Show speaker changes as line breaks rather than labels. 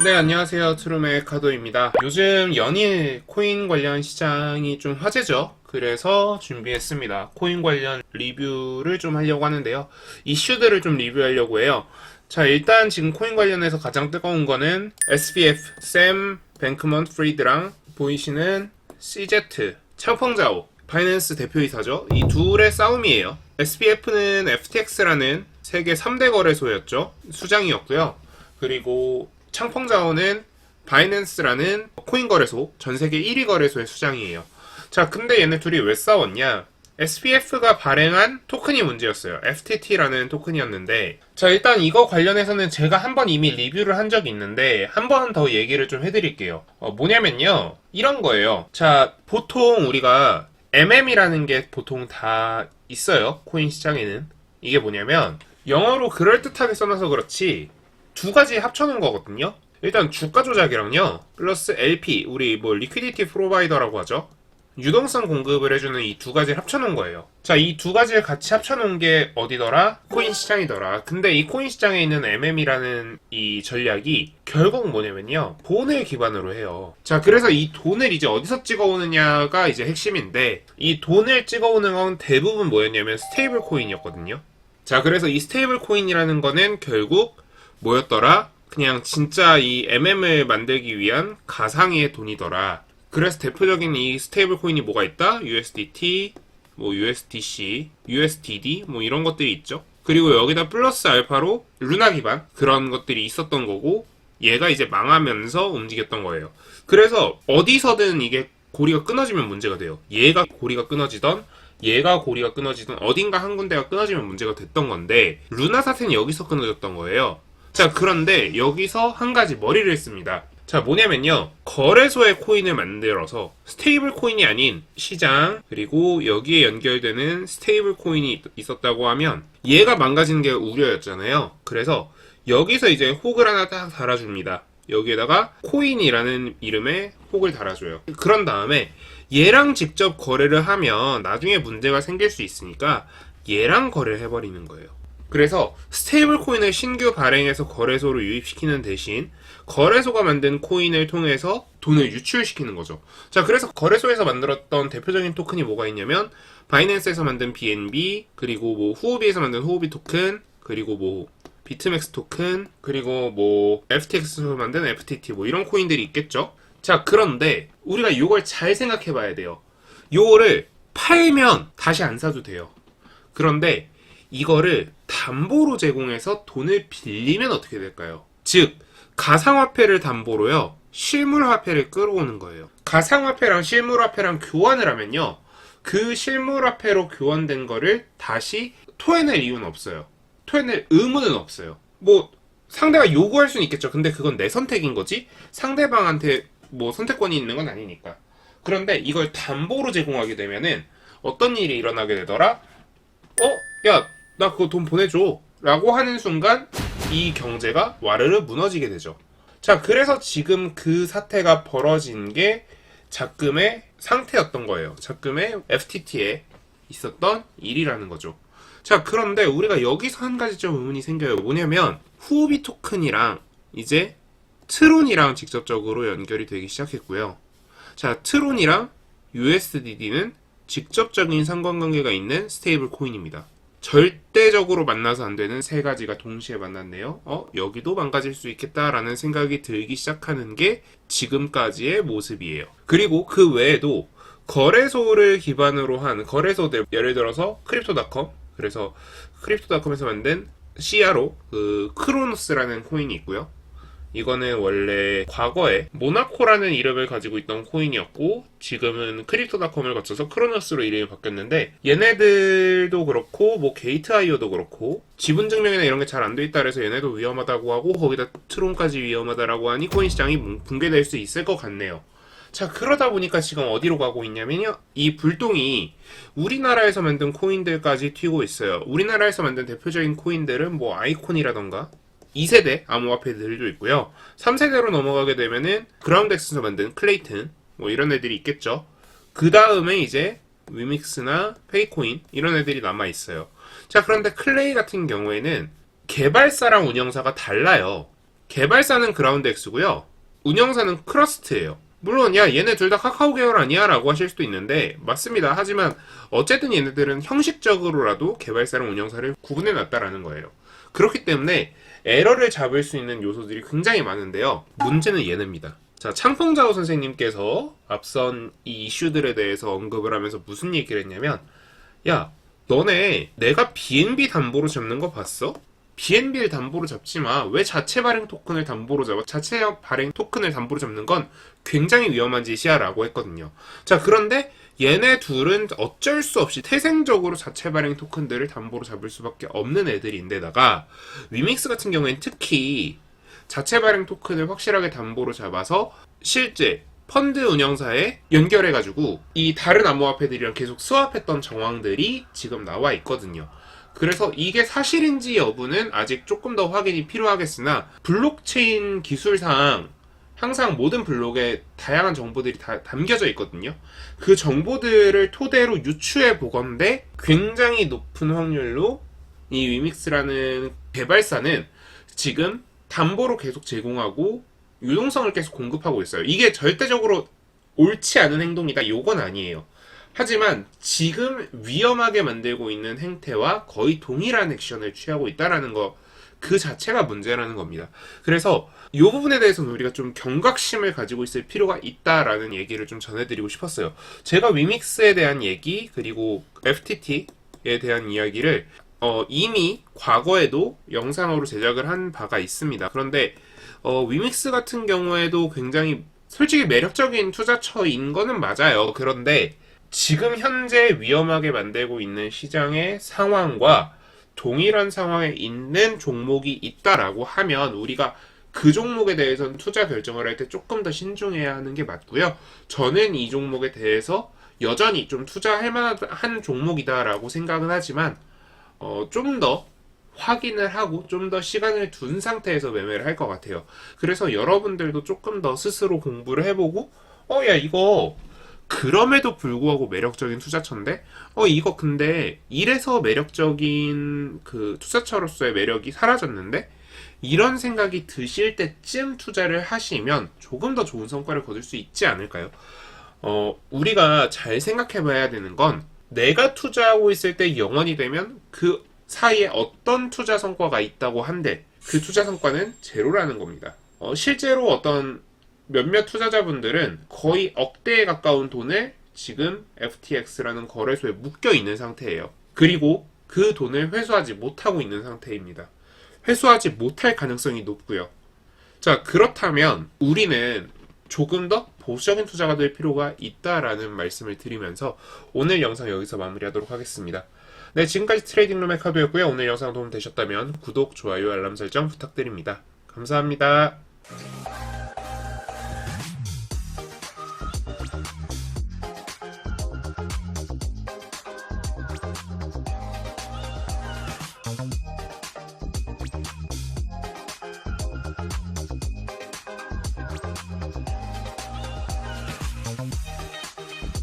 네, 안녕하세요. 트루메 카도입니다. 요즘 연일 코인 관련 시장이 좀 화제죠. 그래서 준비했습니다. 코인 관련 리뷰를 좀 하려고 하는데요. 이슈들을 좀 리뷰하려고 해요. 자, 일단 지금 코인 관련해서 가장 뜨거운 거는 SBF, 샘 뱅크먼 프리드랑 보이시는 CZ, 창펑자오, 바이낸스 대표이사죠. 이 둘의 싸움이에요. SBF는 FTX라는 세계 3대 거래소였죠. 수장이었고요. 그리고 창펑자오는 바이낸스라는 코인 거래소, 전 세계 1위 거래소의 수장이에요. 자, 근데 얘네 둘이 왜 싸웠냐? SBF가 발행한 토큰이 문제였어요. FTT라는 토큰이었는데, 자, 일단 이거 관련해서는 제가 한번 이미 리뷰를 한 적이 있는데, 한 번 더 얘기를 좀 해드릴게요. 뭐냐면요, 이런 거예요. 자, 보통 우리가 MM이라는 게 보통 다 있어요. 코인 시장에는. 이게 뭐냐면, 영어로 그럴듯하게 써놔서 그렇지, 두 가지 합쳐놓은 거거든요. 일단 주가 조작이랑요, 플러스 LP, 우리 뭐 리퀴디티 프로바이더라고 하죠. 유동성 공급을 해주는 이 두 가지를 합쳐놓은 거예요. 자, 이 두 가지를 같이 합쳐놓은 게 어디더라? 코인 시장이더라. 근데 이 코인 시장에 있는 MM이라는 이 전략이 결국 뭐냐면요, 돈을 기반으로 해요. 자, 그래서 이 돈을 이제 어디서 찍어오느냐가 이제 핵심인데, 이 돈을 찍어오는 건 대부분 뭐였냐면 스테이블 코인이었거든요. 자, 그래서 이 스테이블 코인이라는 거는 결국 뭐였더라? 그냥 진짜 이 MM을 만들기 위한 가상의 돈이더라. 그래서 대표적인 이 스테이블 코인이 뭐가 있다? USDT, 뭐 USDC, USDD 뭐 이런 것들이 있죠. 그리고 여기다 플러스 알파로 루나 기반 그런 것들이 있었던 거고, 얘가 이제 망하면서 움직였던 거예요. 그래서 어디서든 이게 고리가 끊어지면 문제가 돼요. 얘가 고리가 끊어지던 어딘가 한 군데가 끊어지면 문제가 됐던 건데, 루나 사태는 여기서 끊어졌던 거예요. 자, 그런데 여기서 한 가지 머리를 했습니다. 자, 뭐냐면요, 거래소의 코인을 만들어서 스테이블 코인이 아닌 시장, 그리고 여기에 연결되는 스테이블 코인이 있었다고 하면 얘가 망가지는 게 우려였잖아요. 그래서 여기서 이제 혹을 하나 딱 달아줍니다. 여기에다가 코인이라는 이름의 혹을 달아줘요. 그런 다음에 얘랑 직접 거래를 하면 나중에 문제가 생길 수 있으니까 얘랑 거래를 해버리는 거예요. 그래서 스테이블 코인을 신규 발행해서 거래소로 유입시키는 대신 거래소가 만든 코인을 통해서 돈을 유출시키는 거죠. 자, 그래서 거래소에서 만들었던 대표적인 토큰이 뭐가 있냐면 바이낸스에서 만든 BNB, 그리고 뭐 후오비에서 만든 후오비 토큰, 그리고 뭐 비트맥스 토큰, 그리고 뭐 FTX에서 만든 FTT 뭐 이런 코인들이 있겠죠. 자, 그런데 우리가 이걸 잘 생각해 봐야 돼요. 요거를 팔면 다시 안 사도 돼요. 그런데 이거를 담보로 제공해서 돈을 빌리면 어떻게 될까요? 즉, 가상화폐를 담보로요, 실물화폐를 끌어오는 거예요. 가상화폐랑 실물화폐랑 교환을 하면요, 그 실물화폐로 교환된 거를 다시 토해낼 이유는 없어요. 토해낼 의무는 없어요. 뭐 상대가 요구할 수는 있겠죠. 근데 그건 내 선택인 거지 상대방한테 뭐 선택권이 있는 건 아니니까. 그런데 이걸 담보로 제공하게 되면은 어떤 일이 일어나게 되더라? 야, 나 그거 돈 보내줘 라고 하는 순간 이 경제가 와르르 무너지게 되죠. 자, 그래서 지금 그 사태가 벌어진 게 작금의 상태였던 거예요. 작금의 FTT에 있었던 일이라는 거죠. 자, 그런데 우리가 여기서 한 가지 좀 의문이 생겨요. 뭐냐면 후오비 토큰이랑 이제 트론이랑 직접적으로 연결이 되기 시작했고요. 자, 트론이랑 USDD는 직접적인 상관관계가 있는 스테이블 코인입니다. 절대적으로 만나서 안 되는 세 가지가 동시에 만났네요. 여기도 망가질 수 있겠다라는 생각이 들기 시작하는 게 지금까지의 모습이에요. 그리고 그 외에도 거래소를 기반으로 한 거래소들, 예를 들어서 크립토닷컴, 그래서 크립토닷컴에서 만든 CRO, 그 크로노스라는 코인이 있고요. 이거는 원래 과거에 모나코라는 이름을 가지고 있던 코인이었고, 지금은 크립토닷컴을 거쳐서 크로노스로 이름이 바뀌었는데, 얘네들도 그렇고 뭐 게이트아이오도 그렇고 지분 증명이나 이런 게 잘 안 돼 있다 그래서 얘네도 위험하다고 하고, 거기다 트론까지 위험하다라고 하니 코인 시장이 붕괴될 수 있을 것 같네요. 자, 그러다 보니까 지금 어디로 가고 있냐면요, 이 불똥이 우리나라에서 만든 코인들까지 튀고 있어요. 우리나라에서 만든 대표적인 코인들은 뭐 아이콘이라던가 2세대 암호화폐들도 있고요. 3세대로 넘어가게 되면은 그라운덱스에서 만든 클레이튼 뭐 이런 애들이 있겠죠. 그 다음에 이제 위믹스나 페이코인 이런 애들이 남아 있어요. 자, 그런데 클레이 같은 경우에는 개발사랑 운영사가 달라요. 개발사는 그라운드X고요. 운영사는 크러스트예요. 물론 야 얘네 둘 다 카카오 계열 아니야? 라고 하실 수도 있는데 맞습니다. 하지만 어쨌든 얘네들은 형식적으로라도 개발사랑 운영사를 구분해놨다라는 거예요. 그렇기 때문에 에러를 잡을 수 있는 요소들이 굉장히 많은데요. 문제는 얘네입니다. 자, 창펑자오 선생님께서 앞선 이 이슈들에 대해서 언급을 하면서 무슨 얘기를 했냐면 야 너네 내가 BNB 담보로 잡는 거 봤어? BNB를 담보로 잡지 마. 왜 자체 발행 토큰을 담보로 잡아? 자체 발행 토큰을 담보로 잡는 건 굉장히 위험한 짓이야 라고 했거든요. 자, 그런데 얘네 둘은 어쩔 수 없이 태생적으로 자체 발행 토큰들을 담보로 잡을 수밖에 없는 애들인데다가 위믹스 같은 경우엔 특히 자체 발행 토큰을 확실하게 담보로 잡아서 실제 펀드 운영사에 연결해가지고 이 다른 암호화폐들이랑 계속 스왑했던 정황들이 지금 나와 있거든요. 그래서 이게 사실인지 여부는 아직 조금 더 확인이 필요하겠으나 블록체인 기술상 항상 모든 블록에 다양한 정보들이 다 담겨져 있거든요. 그 정보들을 토대로 유추해 보건대 굉장히 높은 확률로 이 위믹스라는 개발사는 지금 담보로 계속 제공하고 유동성을 계속 공급하고 있어요. 이게 절대적으로 옳지 않은 행동이다. 요건 아니에요. 하지만 지금 위험하게 만들고 있는 행태와 거의 동일한 액션을 취하고 있다라는 거 그 자체가 문제라는 겁니다. 그래서 이 부분에 대해서는 우리가 좀 경각심을 가지고 있을 필요가 있다라는 얘기를 좀 전해드리고 싶었어요. 제가 위믹스에 대한 얘기 그리고 FTT에 대한 이야기를 이미 과거에도 영상으로 제작을 한 바가 있습니다. 그런데 위믹스 같은 경우에도 굉장히 솔직히 매력적인 투자처인 거는 맞아요. 그런데 지금 현재 위험하게 만들고 있는 시장의 상황과 동일한 상황에 있는 종목이 있다라고 하면 우리가 그 종목에 대해서는 투자 결정을 할 때 조금 더 신중해야 하는 게 맞고요. 저는 이 종목에 대해서 여전히 좀 투자할 만한 종목이다라고 생각은 하지만 좀 더 확인을 하고 좀 더 시간을 둔 상태에서 매매를 할 것 같아요. 그래서 여러분들도 조금 더 스스로 공부를 해보고 야 이거 그럼에도 불구하고 매력적인 투자처인데 이거 근데 이래서 매력적인 그 투자처로서의 매력이 사라졌는데 이런 생각이 드실 때쯤 투자를 하시면 조금 더 좋은 성과를 거둘 수 있지 않을까요? 우리가 잘 생각해 봐야 되는 건 내가 투자하고 있을 때 0원이 되면 그 사이에 어떤 투자 성과가 있다고 한데 그 투자 성과는 제로라는 겁니다. 실제로 어떤 몇몇 투자자분들은 거의 억대에 가까운 돈을 지금 FTX라는 거래소에 묶여 있는 상태예요. 그리고 그 돈을 회수하지 못하고 있는 상태입니다. 회수하지 못할 가능성이 높고요. 자, 그렇다면 우리는 조금 더 보수적인 투자가 될 필요가 있다라는 말씀을 드리면서 오늘 영상 여기서 마무리하도록 하겠습니다. 네, 지금까지 트레이딩룸의 카도였고요. 오늘 영상 도움 되셨다면 구독, 좋아요, 알람 설정 부탁드립니다. 감사합니다.